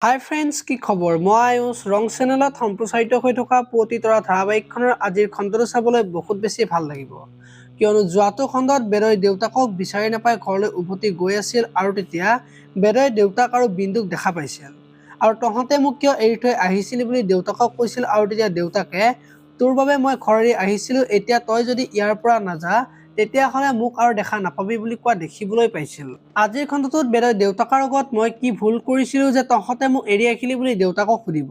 হাই friends, কি খবৰ? মই আয়ুষ ৰং চেনেলত সম্প্ৰচাৰিত হৈ থকা পুৱতিতৰা ধাৰাবাহিকখনৰ আজিৰ খণ্ডটো চাবলৈ বহুত বেছি ভাল লাগিব, কিয়নো যোৱাটো খণ্ডত বেদই দেউতাকক বিচাৰি নাপাই ঘৰলৈ উভতি গৈ আছিল আৰু তেতিয়া বেদই দেউতাক আৰু বিন্দুক দেখা পাইছিল আৰু তহঁতে মোক কিয় এৰি থৈ আহিছিলি বুলি দেউতাকক কৈছিল আৰু তেতিয়া দেউতাকে তোৰ বাবে মই ঘৰ এৰি আহিছিলোঁ, এতিয়া তই যদি ইয়াৰ পৰা নাযা তেতিয়াহ'লে মোক আৰু দেখা নাপাবি বুলি কোৱা দেখিবলৈ পাইছিল। আজিৰ খণ্ডটোত বেদই দেউতাকৰ আগত মই কি ভুল কৰিছিলোঁ যে তহঁতে মোক এৰি আহিলি বুলি দেউতাকক সুধিব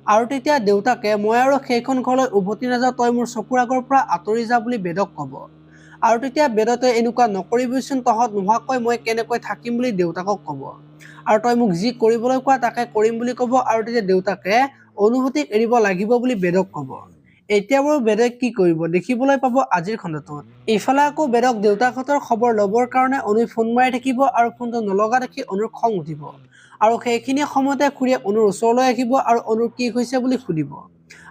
আৰু তেতিয়া দেউতাকে মই আৰু সেইখন ঘৰলৈ উভতি নাযাওঁ, তই মোৰ চকুৰ আগৰ পৰা আঁতৰি যা বুলি বেদক ক'ব আৰু তেতিয়া বেদতে এনেকুৱা নকৰিবিচোন, তহঁত নোহোৱাকৈ মই কেনেকৈ থাকিম বুলি দেউতাকক ক'ব আৰু তই মোক যি কৰিবলৈ কোৱা তাকে কৰিম বুলি ক'ব আৰু তেতিয়া দেউতাকে অনুভূতিক এৰিব লাগিব বুলি বেদক ক'ব। এতিয়া বাৰু বেদে কি কৰিব দেখিবলৈ পাব আজিৰ খণ্ডটোত। ইফালে আকৌ বেদক দেউতাকহঁতৰ খবৰ ল'বৰ কাৰণে অনুই ফোন মাৰি থাকিব আৰু ফোনটো নলগা দেখি অনুৰ খং উঠিব আৰু সেইখিনি সময়তে খুৰীয়ে অনুৰ ওচৰলৈ আহিব আৰু অনুৰ কি হৈছে বুলি সুধিব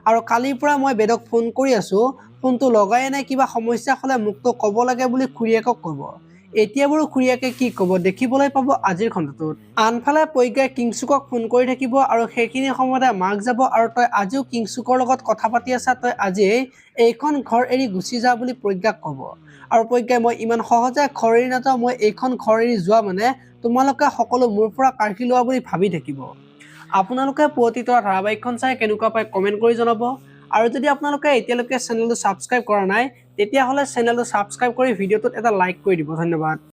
আৰু কালিৰ পৰা মই বেদক ফোন কৰি আছোঁ, ফোনটো লগাই নাই, কিবা সমস্যা হ'লে মোকতো ক'ব লাগে বুলি খুৰীয়েকক ক'ব। এতিয়া বাৰু খুৰীয়েকে কি ক'ব দেখিবলৈ পাব আজিৰ খণ্ডটোত। আনফালে প্ৰজ্ঞাই কিংচুকক ফোন কৰি থাকিব আৰু সেইখিনি সময়তে মাক যাব আৰু তই আজিও কিংচুকৰ লগত কথা পাতি আছা, তই আজিয়েই এইখন ঘৰ এৰি গুচি যা বুলি প্ৰজ্ঞাক ক'ব আৰু প্ৰজ্ঞাই মই ইমান সহজে ঘৰ এৰি নাযাওঁ, মই এইখন ঘৰ এৰি যোৱা মানে তোমালোকে সকলো মোৰ পৰা কাঢ়ি লোৱা বুলি ভাবি থাকিব। আপোনালোকে পুৱতিতৰা ধাৰাবাহিকখন চাই কেনেকুৱা পায় কমেণ্ট কৰি জনাব আৰু যদি আপোনালোকে এতিয়ালৈকে চেনেলটো ছাবস্ক্ৰাইব কৰা নাই তেতিয়াহ'লে চেনেলটো ছাবস্ক্ৰাইব কৰি ভিডিঅ'টোত এটা লাইক কৰি দিব। ধন্যবাদ।